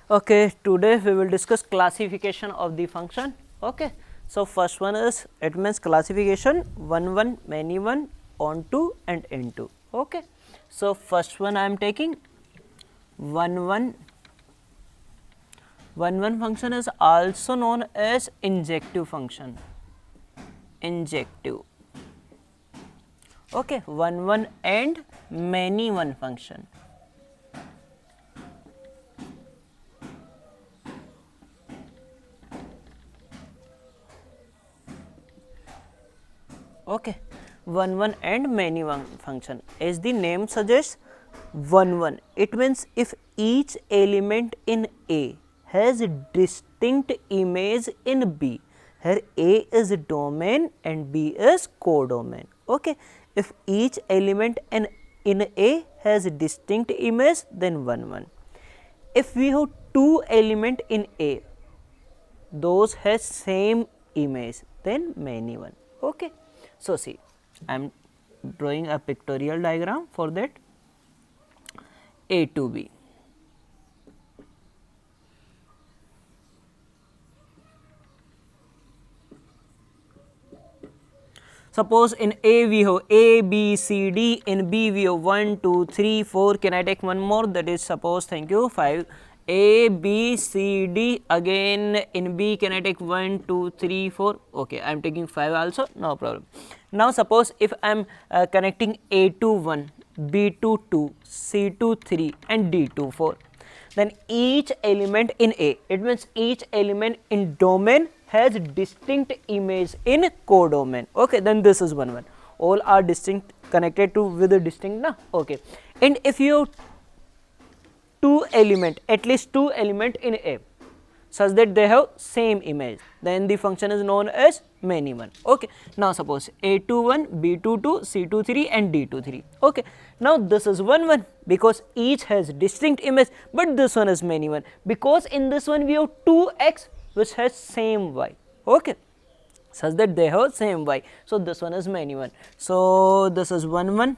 Okay, today we will discuss classification of the function. Okay, so first one is, it means classification 1 1, many 1, onto and into. Okay, so first one I am taking 1 1. 1 1 function is also known as injective function. Injective. Okay, 1 1 and many 1 function. Okay, 1 1 and many 1 function. As the name suggests, 1 1, it means if each element in A has a distinct image in B, here A is domain and B is codomain. Okay, if each element in A has a distinct image, then 1 1. If we have two element in A, those has same image, then many 1. Okay, so see, I am drawing a pictorial diagram for that. A to B. Suppose in A we have A, B, C, D, in B we have 1, 2, 3, 4, can I take one more, that is suppose, thank you, 5, A, B, C, D, again in B can I take 1, 2, 3, 4, okay, I am taking 5 also, no problem. Now suppose if I am connecting A to 1, B to 2, C to 3 and D to 4, then each element in A, it means each element in domain has distinct image in codomain. Okay, then this is 1 1. All are distinct, connected to with a distinct na. Okay, and if you have two element, at least two element in A, such that they have same image, then the function is known as many 1. Okay, now suppose A to 1, B to 2, C to 3 and D to 3. Okay, now this is 1 1 because each has distinct image, but this one is many 1 because in this one we have 2x which has same y. Okay, such that they have same y, so this one is many 1. So this is 1 1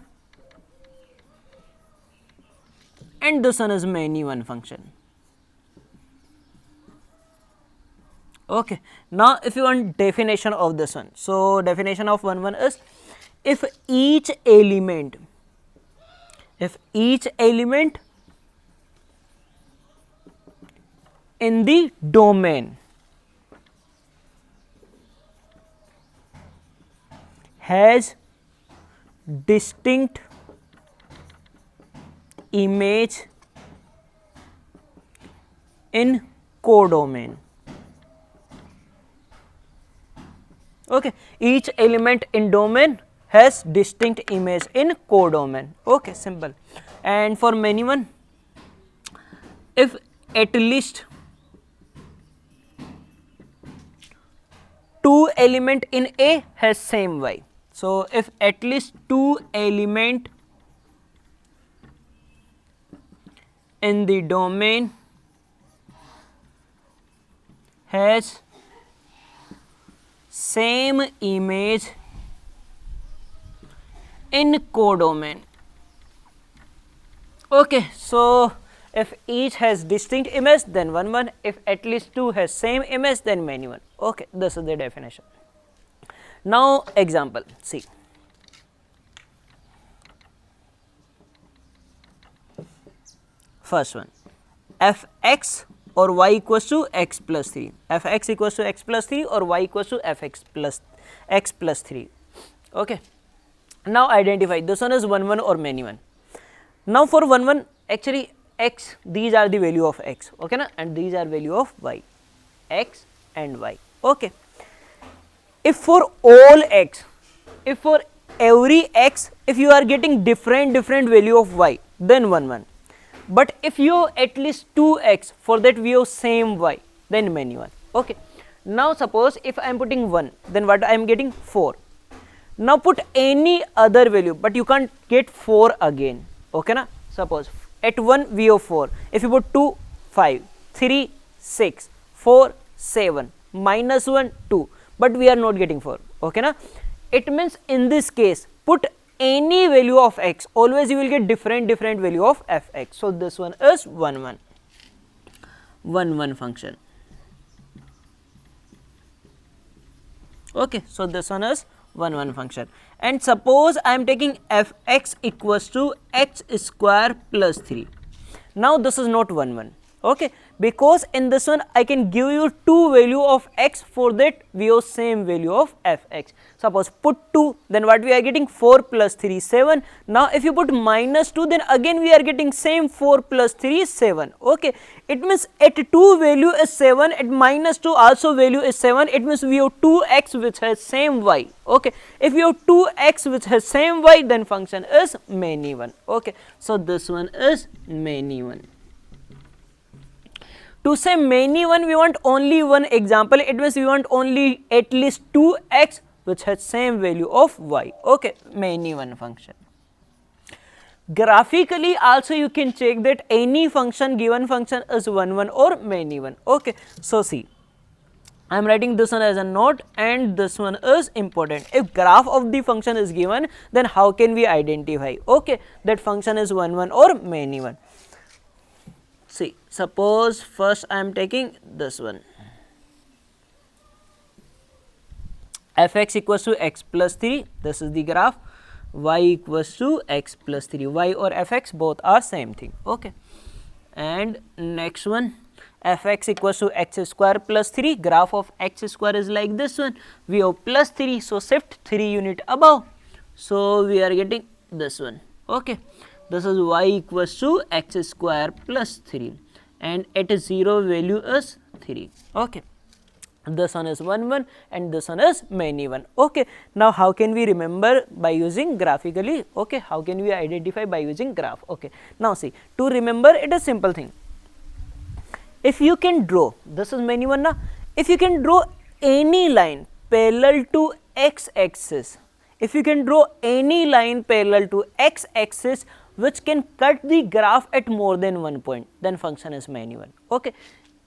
and this one is many 1 function. Okay, now if you want definition of this one, so definition of 1 1 is, if each element in the domain has distinct image in codomain. Okay, each element in domain has distinct image in codomain. Okay, simple. And for many 1, if at least two element in A has same y. So if at least two element in the domain has same image in codomain. Okay, so if each has distinct image, then 1 1, if at least two has same image, then many 1. Okay, this is the definition. Now example, see, first one, fx or y equals to x plus 3, fx equals to x plus 3 or y equals to fx plus x plus 3. Okay, now identify, this one is 1 1 or many 1. Now for 1 1, actually x, these are the value of x, okay na, and these are value of y, x and y. Okay, if for all x, if for every x, if you are getting different value of y, then 1 1. But if you have at least 2x, for that we have same y, then many 1. Okay, now suppose if I am putting 1, then what I am getting 4. Now put any other value, but you can't get 4 again. Okay na, suppose at 1 we have 4, if you put 2, 5, 3, 6, 4, 7, minus 1, 2, but we are not getting 4. Okay na, it means in this case put any value of x, always you will get different value of fx. So this one is 1 1. 1 function. Okay, so this one is 1 function, and suppose I am taking fx equals to x square plus 3. Now this is not 1, okay, because in this one I can give you two value of x, for that we have same value of fx. Suppose put 2, then what we are getting, 4 plus 3 7. Now if you put minus 2, then again we are getting same 4 plus 3 7. Okay, it means at 2 value is 7, at minus 2 also value is 7. It means we have 2x which has same y. Okay, if you have 2x which has same y, then function is many one. Okay, so this one is many one. To say many one, we want only one example. It means we want only at least 2x which has same value of y. Okay, many one function. Graphically also you can check that any function, given function is 1 or many one. Okay, so see, I am writing this one as a note, and this one is important. If graph of the function is given, then how can we identify, okay, that function is 1 or many one? See, suppose first I am taking this one, fx equals to x plus 3, this is the graph, y equals to x plus 3, y or fx both are same thing. Okay, and next one, fx equals to x square plus 3, graph of x square is like this one, we have plus 3, so shift 3 unit above, so we are getting this one. Okay, this is y equals to x square plus 3, and at 0 value is 3. Okay, this one is 1 and this one is many one. Okay, now how can we remember? By using graphically. Okay, how can we identify? By using graph. Okay, now see, to remember it is simple thing. If you can draw, this is many one now, if you can draw any line parallel to x axis, if you can draw any line parallel to x axis which can cut the graph at more than 1 point, then function is many one. Okay,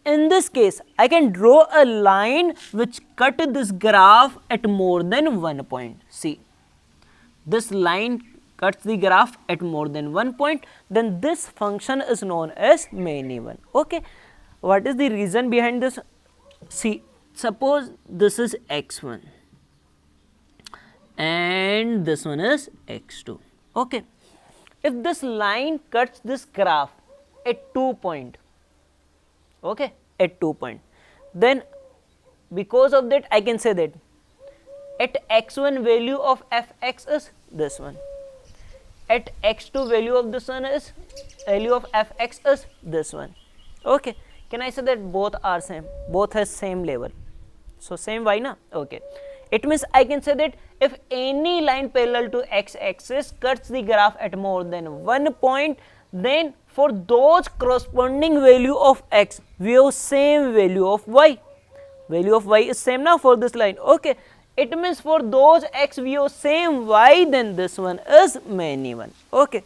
in this case I can draw a line which cut this graph at more than 1 point. See, this line cuts the graph at more than 1 point, then this function is known as many one. Okay, what is the reason behind this? See, suppose this is x1 and this one is x2. Okay, if this line cuts this graph at 2 point, okay, at 2 point, then because of that I can say that at x1 value of fx is this one, at x2 value of this one is value of fx is this one. Okay, can I say that both are same, both has same level, so same y na? Okay, it means I can say that if any line parallel to x axis cuts the graph at more than 1 point, then for those corresponding value of x we have same value of y. Value of y is same now for this line. Okay, it means for those x we have same y, then this one is many one. Okay,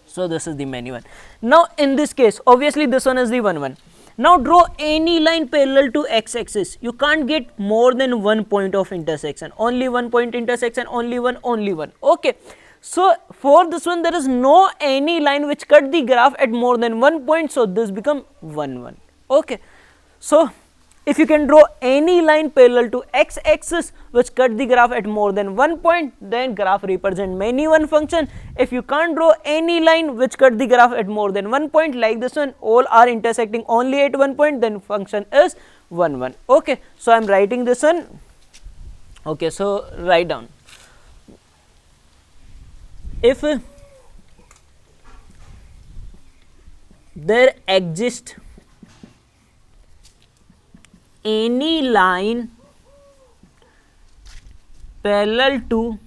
so this is the many one. Now in this case obviously this one is the 1. Now draw any line parallel to x axis. You can't get more than 1 point of intersection, only 1 point intersection, only one. Okay, so for this one there is no any line which cut the graph at more than 1 point, so this become 1. Okay, so if you can draw any line parallel to x axis which cut the graph at more than 1 point, then graph represent many one function. If you can't draw any line which cut the graph at more than 1 point, like this one, all are intersecting only at 1 point, then function is 1. Okay, so I am writing this one. Okay, so write down, if there exists any line parallel to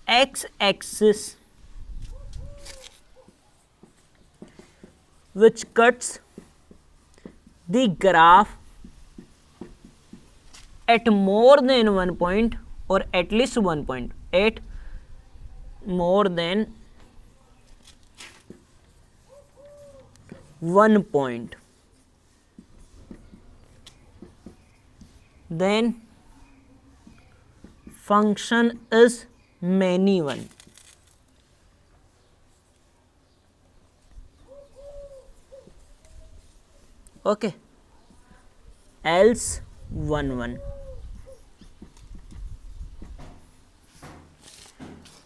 x axis which cuts the graph at more than 1 point, or at least 1 point, at more than 1 point, then function is many one. okay, else 1 1.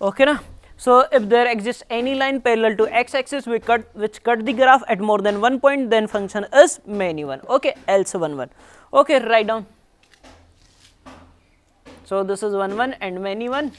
Okay na? So if there exists any line parallel to x-axis which cut the graph at more than one point, then function is many one. Okay, else 1 1. Okay, write down. So this is 1 1 and many one.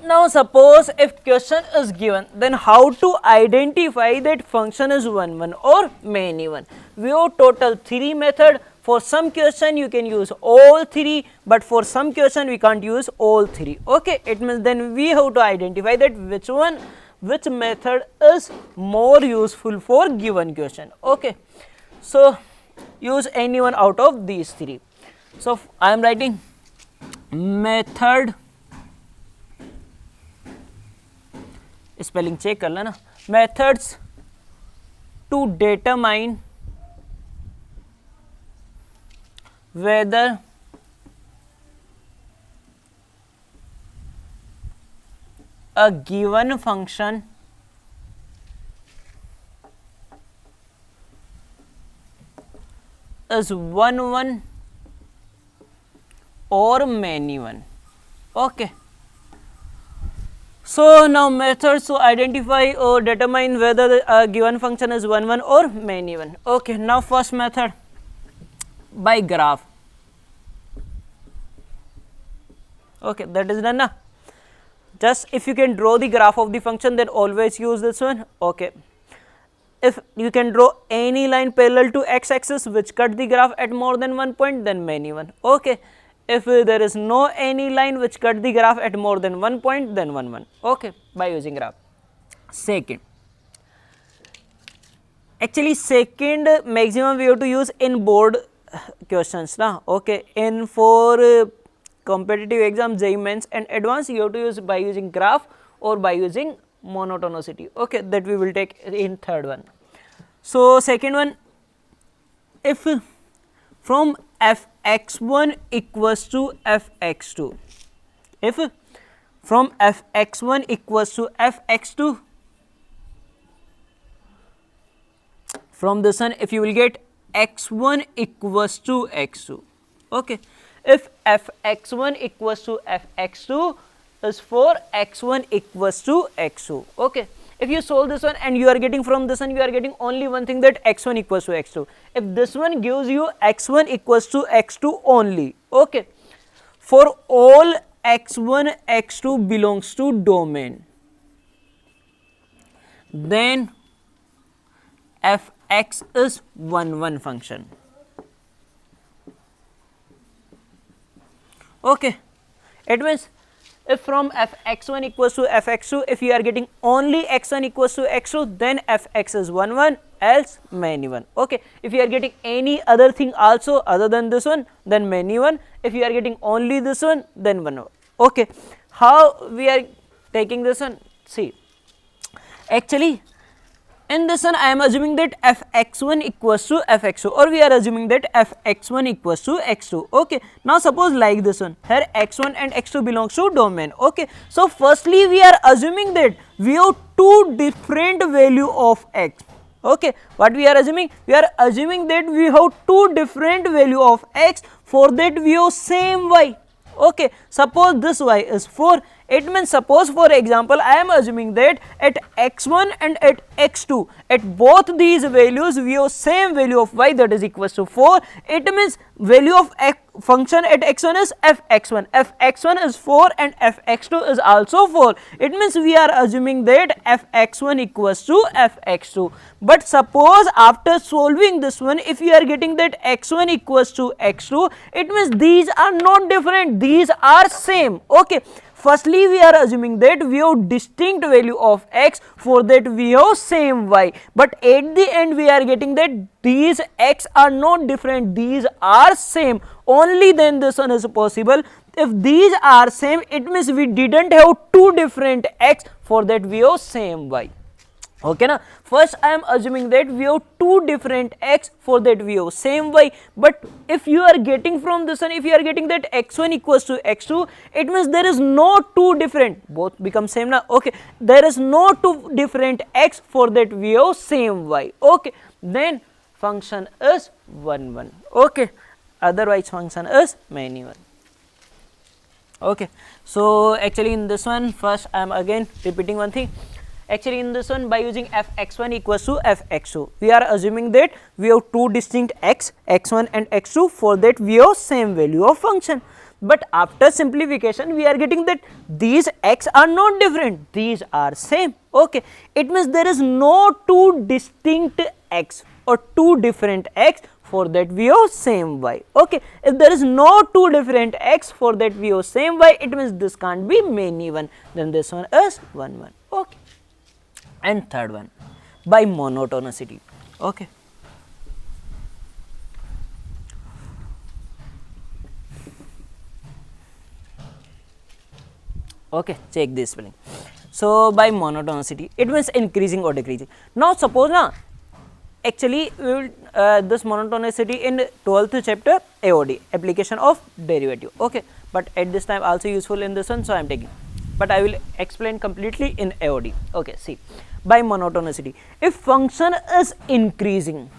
Now suppose if question is given, then how to identify that function is 1 1 or many one? We have total 3 method. For some question you can use all 3, but for some question we can't use all 3. Okay, it means then we have to identify that which method is more useful for given question. Okay, so use any one out of these 3. So I am writing method, spelling check कर लेना, methods to determine whether a given function is 1 1 or many one. Okay. So now methods to identify or determine whether a given function is 1 1 or many one. Okay, now first method by graph. Okay, that is done now. Just if you can draw the graph of the function, then always use this one. Okay, if you can draw any line parallel to x-axis which cut the graph at more than one point, then many one. Okay, if there is no any line which cut the graph at more than one point, then 1 1. Okay, by using graph. Second, actually second maximum we have to use in board questions na. Okay, in for competitive exam, JEE Mains and advanced, you have to use by using graph or by using monotonicity. Okay, that we will take in third one. So second one, if from fx1 equals to fx2, if from fx1 equals to fx2, from this one if you will get x1 equals to x2. Okay, if fx1 equals to fx2 is for x1 equals to x2. Okay, if you solve this one and you are getting from this one, you are getting only one thing, that x1 equals to x2. If this one gives you x1 equals to x2 only, okay, for all x1 x2 belongs to domain, then fx is 1 1 function. Okay, it means if from fx1 equals to fx2, if you are getting only x1 equals to x2, then fx is 1 1, else many one. Okay, if you are getting any other thing also other than this one, then many one. If you are getting only this one, then 1 1. Okay, how we are taking this one? See, actually in this one I am assuming that fx1 equals to fx2, or we are assuming that fx1 equals to x2. Okay, now suppose like this one, here x1 and x2 belongs to domain. Okay, so firstly we are assuming that we have two different value of x. Okay, what we are assuming? We are assuming that we have two different value of x, for that we have same y. Okay, suppose this y is 4, it means suppose for example I am assuming that at x1 and at x2, at both these values we have same value of y, that is equals to 4. It means value of function at x1 is fx1, fx1 is 4 and fx2 is also 4. It means we are assuming that fx1 equals to fx2. But suppose after solving this one, if you are getting that x1 equals to x2, it means these are not different, these are same. Okay, firstly we are assuming that we have distinct value of x, for that we have same y, but at the end we are getting that these x are not different, these are same. Only then this one is possible. If these are same, it means we didn't have two different x, for that we have same y. Okay na, first I am assuming that we have two different x, for that we have same y, but if you are getting from this one, if you are getting that x1 equals to x2, it means there is no two different, both become same na. Okay, there is no two different x, for that we have same y. Okay, then function is 1 1. Okay, otherwise function is many 1. Okay, so actually in this one, first I am again repeating one thing. Actually in this one, by using fx1 equals to fx2, we are assuming that we have two distinct x, x1 and x2, for that we have same value of function. But after simplification, we are getting that these x are not different, these are same. Okay, it means there is no two distinct x or two different x, for that we have same y. Okay, if there is no two different x, for that we have same y, it means this can't be many one, then this one is 1 1. Okay, and third one, by monotonicity. Okay, okay, check this spelling. So by monotonicity, it means increasing or decreasing. Now suppose na, actually we will this monotonicity in 12th chapter AOD, application of derivative. Okay, but at this time also useful in this one, so I am taking, but I will explain completely in AOD. Okay, see, by monotonicity, if function is increasing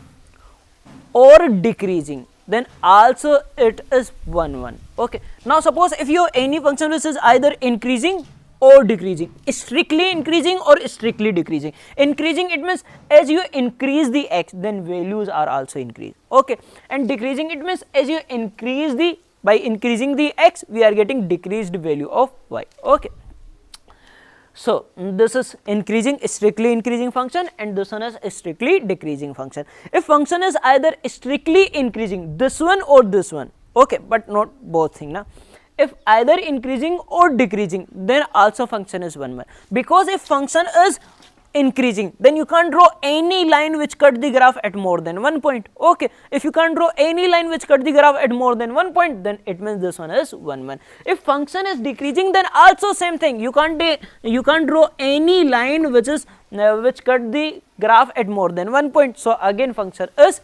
or decreasing, then also it is 1 1. Okay, now suppose if you have any function which is either increasing or decreasing, strictly increasing or strictly decreasing. Increasing, it means as you increase the x, then values are also increased. Okay, and decreasing, it means as you increase the, by increasing the x, we are getting decreased value of y. Okay, so this is increasing, strictly increasing function, and this one is strictly decreasing function. If function is either strictly increasing, this one or this one, okay, but not both thing na. If either increasing or decreasing, then also function is 1 1, because if function is increasing, then you can't draw any line which cut the graph at more than 1 point. Okay, if you can't draw any line which cut the graph at more than 1 point, then it means this one is 1 1. If function is decreasing, then also same thing, you can't draw any line which is which cut the graph at more than 1 point, so again function is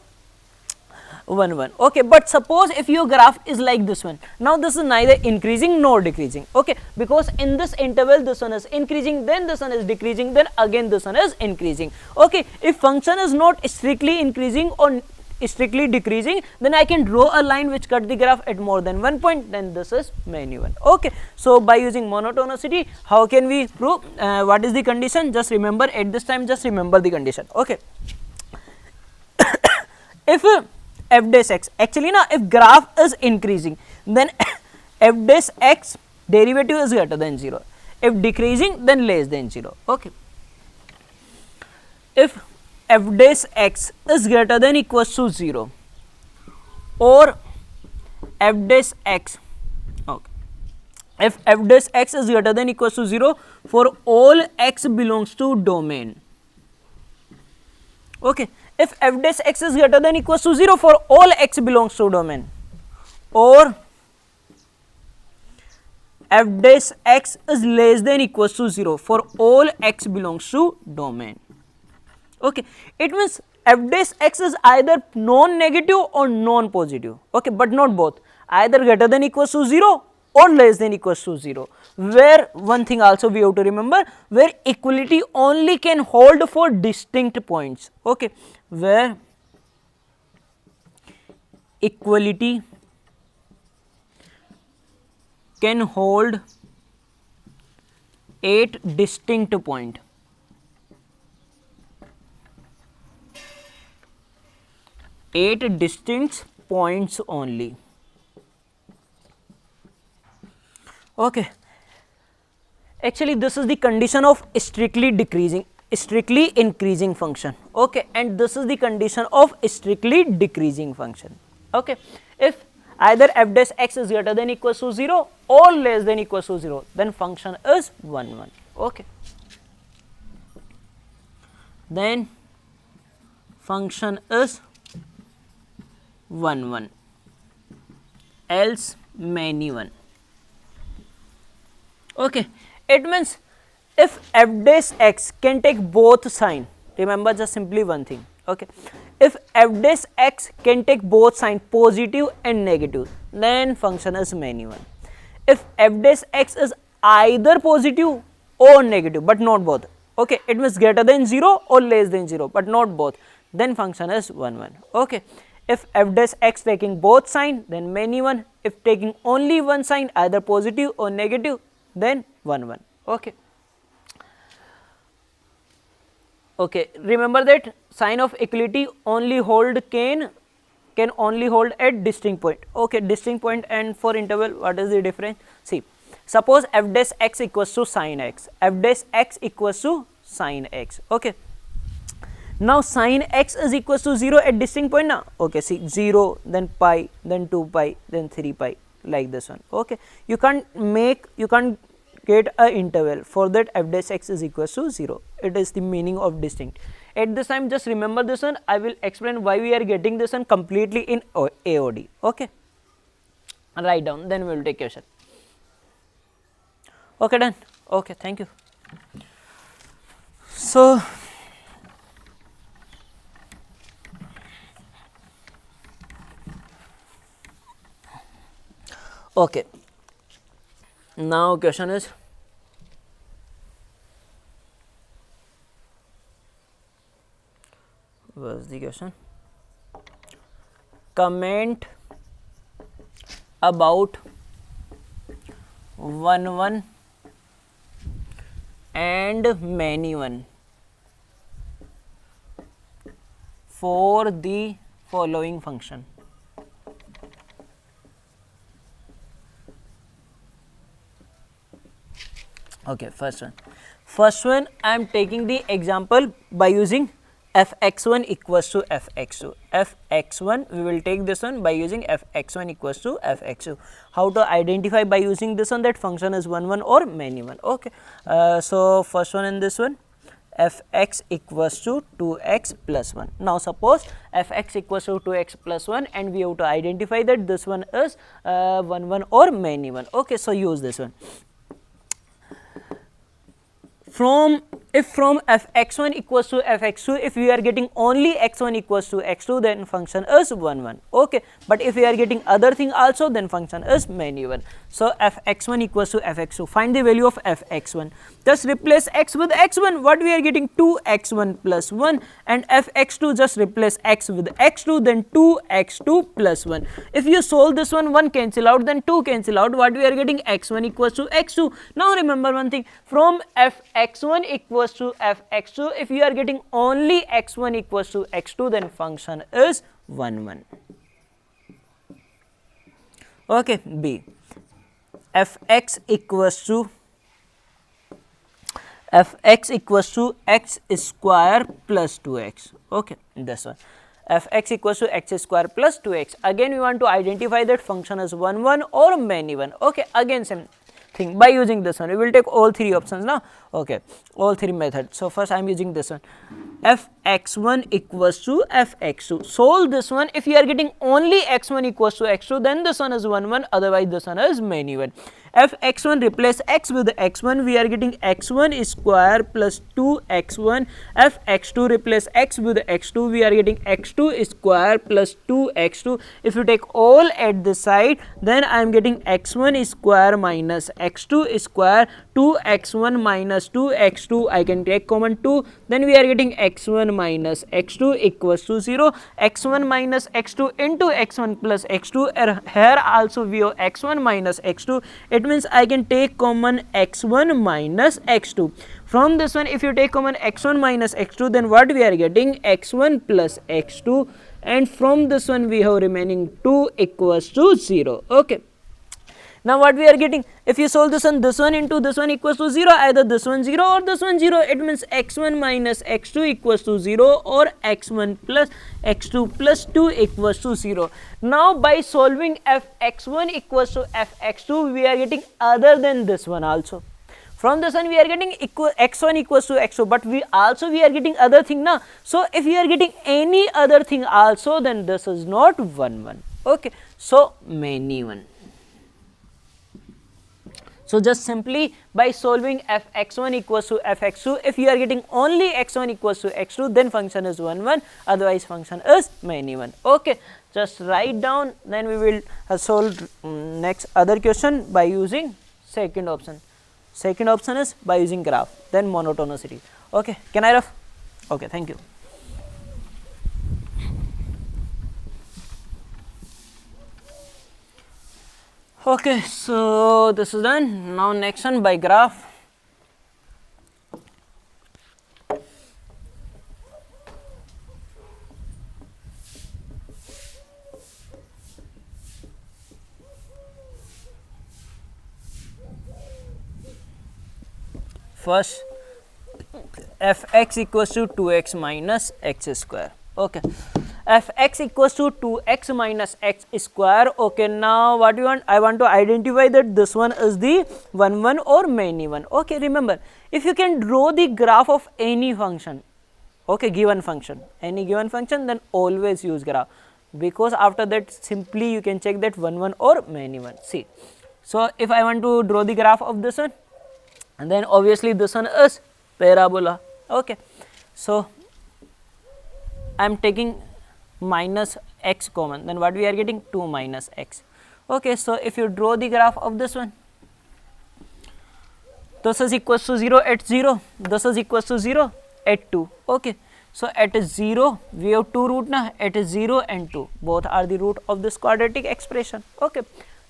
1 1. Okay, but suppose if your graph is like this one, now this is neither increasing nor decreasing. Okay, because in this interval this one is increasing, then this one is decreasing, then again this one is increasing. Okay, if function is not strictly increasing or strictly decreasing, then I can draw a line which cut the graph at more than 1 point, then this is many 1. Okay, so by using monotonicity, how can we prove what is the condition? Just remember at this time, just remember the condition. Okay, if f dash x, actually now if graph is increasing, then f dash x derivative is greater than 0, if decreasing, then less than 0. Okay, if f dash x is greater than equals to 0 or f dash x, okay, if f dash x is greater than equals to 0 for all x belongs to domain. Okay, if f dash x is greater than equals to 0 for all x belongs to domain, or f dash x is less than equals to 0 for all x belongs to domain. Okay, it means f dash x is either non-negative or non-positive. Okay, but not both, either greater than equals to 0 or less than equals to 0, where one thing also we have to remember, where equality only can hold for distinct points. Okay, where equality can hold 8 distinct points. 8 distinct points only. Okay, actually this is the condition of strictly increasing function. Okay, and this is the condition of strictly decreasing function. Okay, if either f dash x is greater than equals to 0 or less than equals to 0, then function is 1 1. Okay, then function is 1 1, else many 1. Okay, it means if f dash x can take both sign, remember just simply one thing, okay, if f dash x can take both sign positive and negative, then function is many one. If f dash x is either positive or negative but not both, okay, it means greater than 0 or less than 0 but not both, then function is 1 1, okay. If f dash x taking both sign, then many one. If taking only one sign, either positive or negative, then 1 1, okay. Okay, remember that sign of equality only hold can only hold at distinct point, okay. Distinct point and for interval, what is the difference? See, suppose f dash x equals to sin x, f dash x equals to sin x, okay. Now sin x is equals to 0 at distinct point now, okay. See, 0, then pi, then 2 pi, then 3 pi, like this one, okay. You can't get a interval, for that f dash x is equals to 0, it is the meaning of distinct. At this time just remember this one, I will explain why we are getting this one completely in AOD, okay. Write down, then we will take question. Okay, done, okay, thank you. So okay, now question is, what's the question? Comment about 1 1 and many one for the following function. Okay, first one I am taking the example by using fx1 equals to fx2. Fx1 we will take this one by using fx1 equals to fx2. How to identify by using this one that function is 1 1 or many one, okay. So first one in this one, fx equals to 2x plus 1. Now suppose fx equals to 2x plus 1 and we have to identify that this one is 1 1 or many one, okay. So use this one. If from fx1 equals to fx2, if we are getting only x1 equals to x2, then function is 1 1, okay. But if we are getting other thing also, then function is many one. So fx1 equals to fx2, find the value of fx1, just replace x with x1, what we are getting 2x1 plus 1, and fx2 just replace x with x2, then 2x2 plus 1. If you solve this one, 1 cancel out, then 2 cancel out, what we are getting x1 equals to x2. Now remember one thing, from fx1 equals to fx2, if you are getting only x1 equals to x2, then function is 1 1, okay. B, fx equals to x square plus 2x, okay. This one, fx equals to x square plus 2x. Again we want to identify that function is 1 1 or many one, okay. Again same thing, by using this one we will take all three options now, okay, all three methods. So first I am using this one, fx1 equals to fx2. Solve this one, if you are getting only x1 equals to x2, then this one is 1 1, otherwise this one is many one. fx1 replace x with x1, we are getting x1 square plus 2x1. fx2 replace x with x2, we are getting x2 square plus 2x2. If you take all at this side, then I am getting x1 square minus x2 square, 2x1 minus 2x2, I can take common 2, then we are getting x1 minus x2 equals to 0. x1 minus x2 into x1 plus x2, here also we have x1 minus x2, it means I can take common x1 minus x2. From this one, if you take common x1 minus x2, then what we are getting x1 plus x2, and from this one we have remaining 2 equals to 0, okay. Now what we are getting, if you solve this one into this one equals to 0, either this one 0 or this one 0, it means x1 minus x2 equals to 0 or x1 plus x2 plus 2 equals to 0. Now by solving fx1 equals to fx2, we are getting other than this one also. From this one we are getting x1 equals to x2, but we are getting other thing now. So if we are getting any other thing also, then this is not 1 1, okay. So many one. So just simply by solving fx1 equals to fx2, if you are getting only x1 equals to x2, then function is 1 1, otherwise function is many 1. Okay, just write down, then we will solve next other question by using second option. Second option is by using graph, then monotonicity. Okay, can I rough? Okay, thank you. Okay, so this is done. Now next one by graph. First, fx equals to 2x minus x square. Okay, fx equals to 2x minus x square. Okay, now what you want? I want to identify that this one is the 1 1 or many 1. Okay, remember, if you can draw the graph of any function, okay, given function, any given function, then always use graph, because after that simply you can check that 1 1 or many 1. See, so if I want to draw the graph of this one, and then obviously this one is parabola. Okay, so I am taking minus x common, then what we are getting? 2 minus x. Okay, so if you draw the graph of this one, this is equals to 0 at 0, this is equals to 0 at 2. Okay, so at 0 we have two root na, at 0 and 2 both are the root of this quadratic expression. Okay,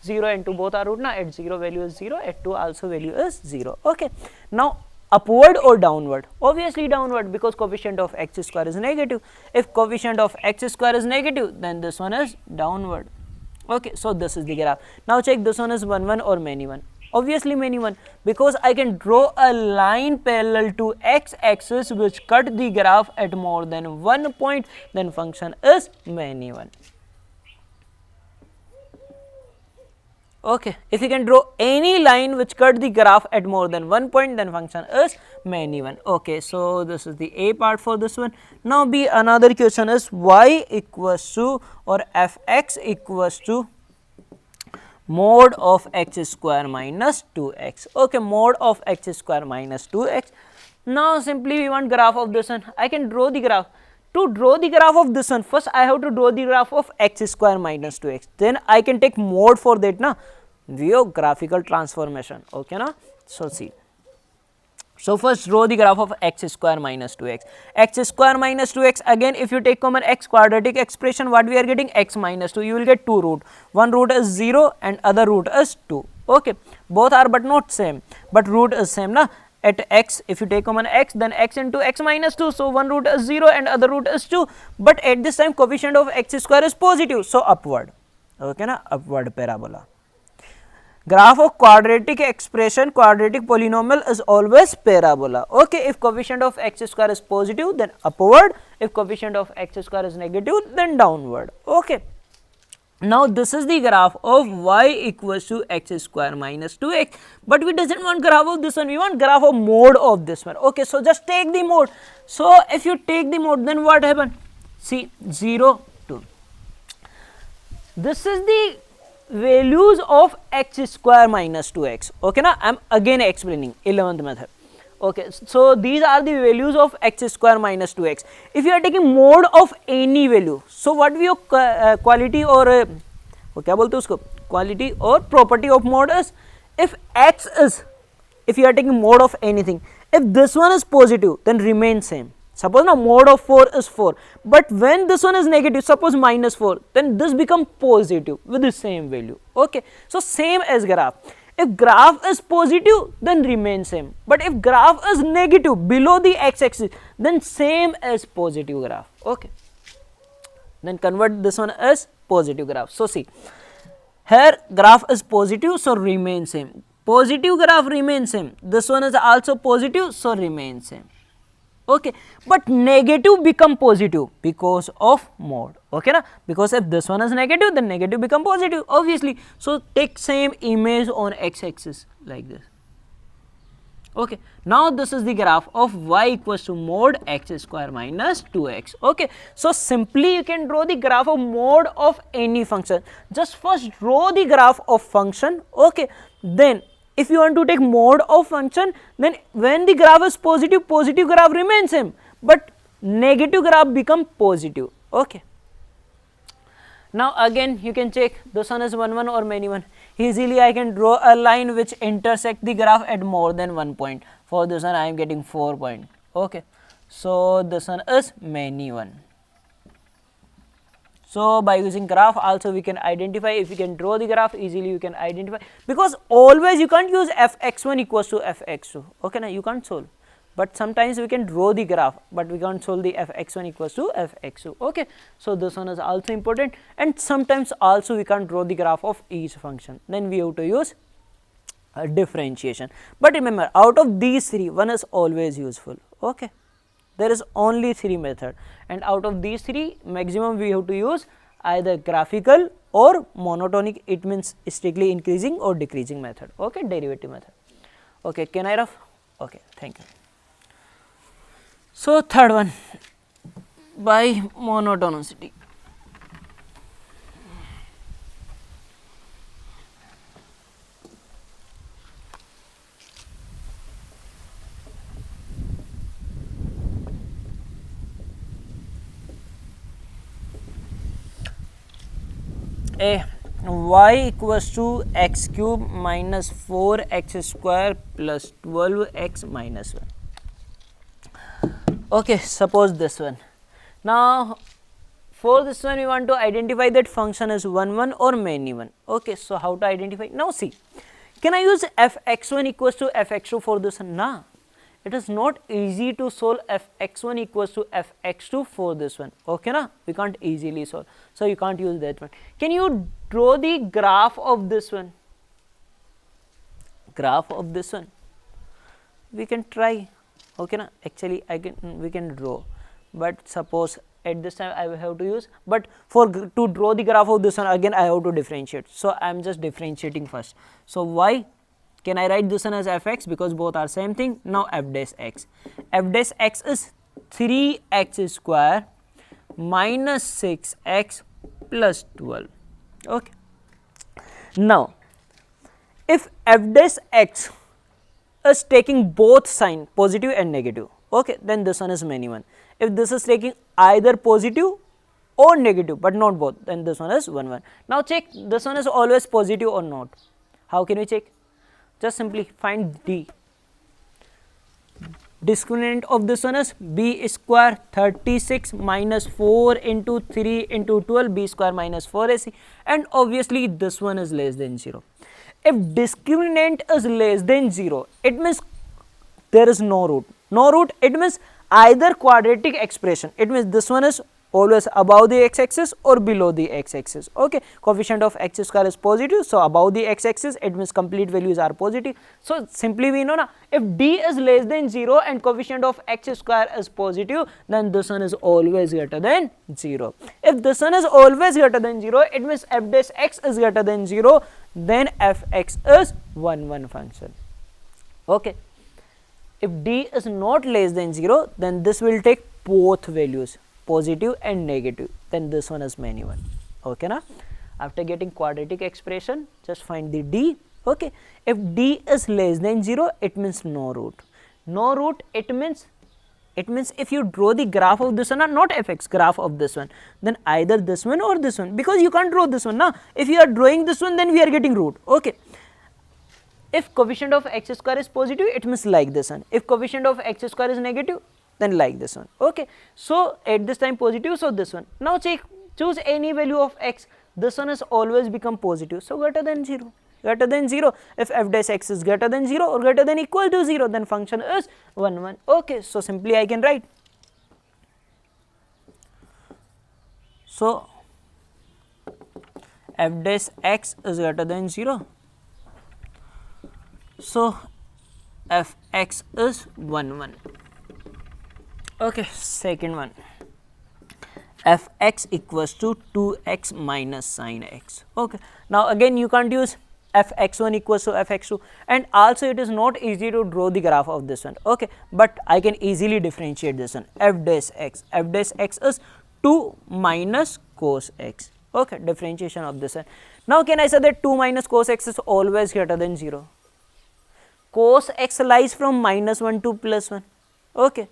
0 and 2 both are root na, at 0 value is 0, at 2 also value is 0. Okay, now upward or downward? Obviously downward, because coefficient of x square is negative. If coefficient of x square is negative, then this one is downward. Okay, so this is the graph. Now check, this one is 1 1 or many 1? Obviously many 1, because I can draw a line parallel to x axis which cut the graph at more than one point, then function is many 1. Okay, if you can draw any line which cut the graph at more than one point, then function is many 1. Okay, so this is the A part for this one. Now B, another question is y equals to, or fx equals to mod of x square minus 2x. Okay, mod of x square minus 2x. Now simply we want graph of this one. I can draw the graph. To draw the graph of this one, first I have to draw the graph of x square minus 2x. Then I can take mod for that na, via graphical transformation. Okay na. So see. So first draw the graph of x square minus 2x. X square minus 2x, again if you take common x quadratic expression, what we are getting? X minus 2. You will get two root. One root is 0 and other root is 2. Okay. Both are but not same. But root is same na. At x, if you take common x, then x into x minus 2, so one root is 0 and other root is 2, but at this time coefficient of x square is positive, so upward. Okay na, upward parabola. Graph of quadratic expression, quadratic polynomial is always parabola. Okay, if coefficient of x square is positive, then upward. If coefficient of x square is negative, then downward. Okay. Now this is the graph of y equals to x square minus 2x, but we doesn't want graph of this one, we want graph of mode of this one. Okay, so just take the mode. So if you take the mode, then what happen? See, 0 2. This is the values of x square minus 2x. Okay na, I am again explaining 11th method. Okay, so these are the values of x square minus 2x. If you are taking mode of any value, so what we have quality or क्या बोलते हैं उसको, quality or property of mode is, if x is, if you are taking mode of anything, if this one is positive, then remain same. Suppose now mode of 4 is 4, but when this one is negative, suppose minus 4, then this become positive with the same value. Okay, so same as graph. If graph is positive, then remain same, but if graph is negative below the x-axis, then same as positive graph. Okay, then convert this one as positive graph. So see, here graph is positive, so remain same. Positive graph remain same. This one is also positive, so remain same. Okay, but negative become positive because of mode. Okay na, because if this one is negative, then negative become positive obviously. So take same image on x-axis like this. Okay, now this is the graph of y equals to mod x square minus 2x. Okay, so simply you can draw the graph of mode of any function. Just first draw the graph of function. Okay, then if you want to take mode of function, then when the graph is positive, positive graph remains same, but negative graph become positive. Okay. Now again you can check this one is 1 1 or many 1. Easily I can draw a line which intersect the graph at more than one point. For this one I am getting 4 point. Okay. So this one is many 1. So by using graph also we can identify, if you can draw the graph easily you can identify, because always you can't use fx1 equals to fx2. Okay, now you can't solve, but sometimes we can draw the graph, but we can't solve the fx1 equals to fx2. Okay, so this one is also important, and sometimes also we can't draw the graph of each function, then we have to use differentiation. But remember, out of these three, one is always useful. Okay, there is only three method, and out of these three, maximum we have to use either graphical or monotonic, it means strictly increasing or decreasing method. Okay, derivative method. Okay, can I rough? Okay, thank you. So third one, by monotonicity. A y equals to x cube minus 4x square plus 12x minus 1. Okay, suppose this one. Now for this one we want to identify that function is 1 1 or many 1. Okay, so how to identify? Now see, can I use fx1 equals to fx2 for this one? Nah, it is not easy to solve fx1 equals to fx2 for this one. Okay, na, we can't easily solve, so you can't use that one. Can you draw the graph of this one? Graph of this one we can try. Okay, na, actually we can draw, but suppose at this time I will have to use, but for to draw the graph of this one again I have to differentiate, so I am just differentiating first. So y, can I write this one as fx because both are same thing? Now f dash x, f dash x is 3x square minus 6x plus 12. Okay, now if f dash x is taking both sign positive and negative, okay, then this one is many 1. If this is taking either positive or negative but not both, then this one is 1 1. Now check, this one is always positive or not. How can we check? Just simply find d. Discriminant of this one is b square 36 minus 4 into 3 into 12, b square minus 4ac, and obviously this one is less than 0. If discriminant is less than 0, it means there is no root. No root, it means either quadratic expression, it means this one is always above the x-axis or below the x-axis. Okay, coefficient of x square is positive, so above the x-axis it means complete values are positive. So simply we know na, if d is less than 0 and coefficient of x square is positive, then this one is always greater than 0. If this one is always greater than 0, it means f dash x is greater than 0, then fx is 1 1 function. Okay, if d is not less than 0, then this will take both values, positive and negative, then this one is many 1. Okay, na? After getting quadratic expression, just find the d. Okay, if d is less than 0, it means no root. No root, it means if you draw the graph of this one, not fx, graph of this one, then either this one or this one, because you can't draw this one na. If you are drawing this one, then we are getting root. Okay, if coefficient of x square is positive, it means like this one. If coefficient of x square is negative, then like this one. Okay, so at this time positive, so this one. Now check, choose any value of x, this one has always become positive, so greater than 0. Greater than 0, if f dash x is greater than 0 or greater than equal to 0, then function is 1 1. Okay, so simply I can write, so f dash x is greater than 0, so f x is 1 1. Okay, second one, f x equals to 2x minus sin x. Okay, now again you can't use f x1 equals to f x2, and also it is not easy to draw the graph of this one. Okay, but I can easily differentiate this one, f dash x is 2 minus cos x. Okay, differentiation of this one. Now can I say that 2 minus cos x is always greater than 0? cos x lies from -1 to +1. Okay,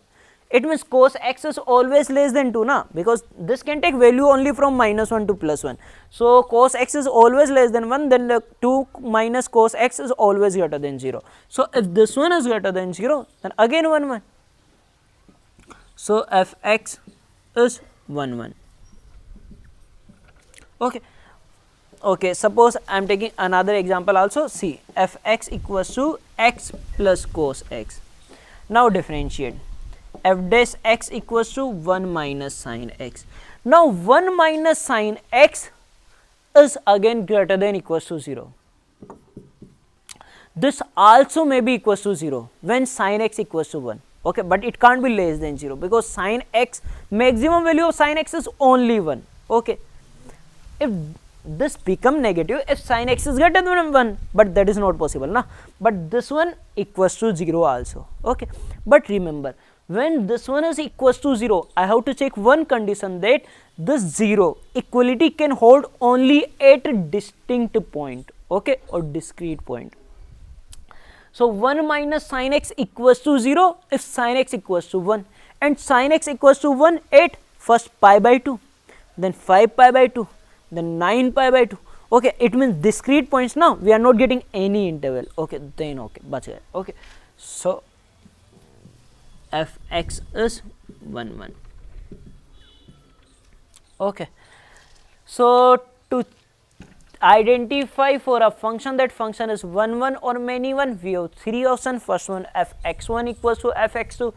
it means cos x is always less than 2 na, because this can take value only from -1 to +1. So cos x is always less than 1, then the 2 minus cos x is always greater than 0. So if this one is greater than 0, then again 1 1. So f(x) is 1 1. Okay. Okay, suppose I am taking another example also. See, f(x) equals to x plus cos x. Now differentiate. F dash x equals to 1 minus sin x. Now 1 minus sin x is again greater than equals to 0. This also may be equals to 0 when sin x equals to 1. Okay, but it can't be less than 0, because sin x, maximum value of sin x is only 1. Okay, if this become negative if sin x is greater than 1, but that is not possible na, but this one equals to 0 also. Okay, but remember, when this one is equals to 0, I have to check one condition, that this 0 equality can hold only at a distinct point, okay, or discrete point. So 1 minus sin x equals to 0 if sin x equals to 1, and sin x equals to 1 at first pi by 2, then 5 pi by 2, then 9 pi by 2. Okay, it means discrete points now, we are not getting any interval. Okay, then okay, bach gaya. Okay, so f(x) is 1 1. Okay, so to identify for a function that function is 1 1 or many 1, we have 3 options. First one, f(x1) equals to f(x2).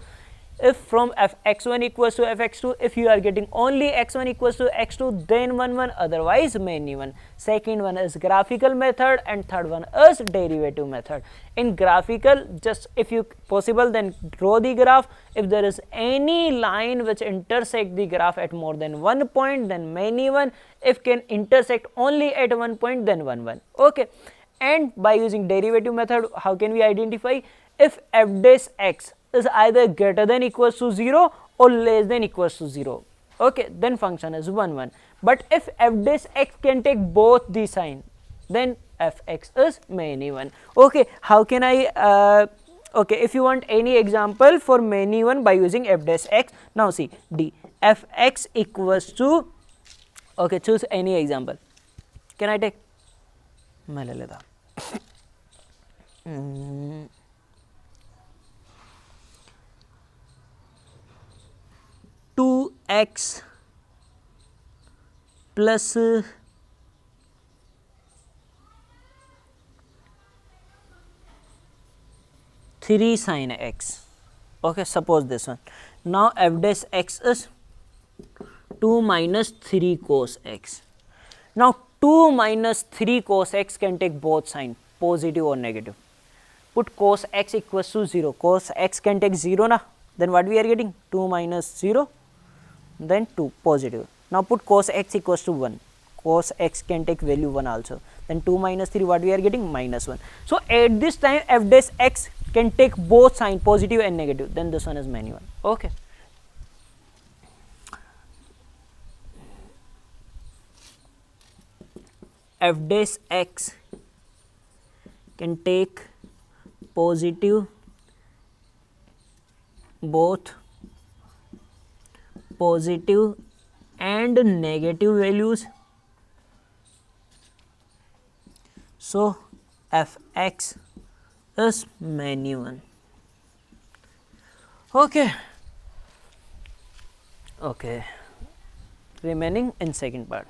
If from f(x1) equals to f(x2), if you are getting only x1 equals to x2, then 1 1, otherwise many 1. Second one is graphical method, and third one is derivative method. In graphical, just if you possible, then draw the graph. If there is any line which intersect the graph at more than 1 point, then many 1. If can intersect only at 1 point, then 1 1. Okay, and by using derivative method, how can we identify? If f dash x is either greater than equals to 0 or less than equals to 0, okay, then function is 1 1. But if f dash x can take both the sign, then f(x) is many 1. Okay, how can I okay, if you want any example for many 1 by using f dash x, now see, d f(x) equals to, okay, choose any example. Can I take, मैं ले लेता 2x plus 3 sin x. Okay, suppose this one. Now f dash x is 2 minus 3 cos x. Now 2 minus 3 cos x can take both sign, positive or negative. Put cos x equals to 0. Cos x can take 0 na, then what we are getting? 2 minus 0, then 2 positive. Now put cos x equals to 1. Cos x can take value 1 also, then 2 minus 3, what we are getting? Minus 1. So at this time f dash x can take both sign, positive and negative, then this one is many 1. Okay, f dash x can take positive, both positive and negative values. So f(x) is many 1. Okay, okay, remaining in second part.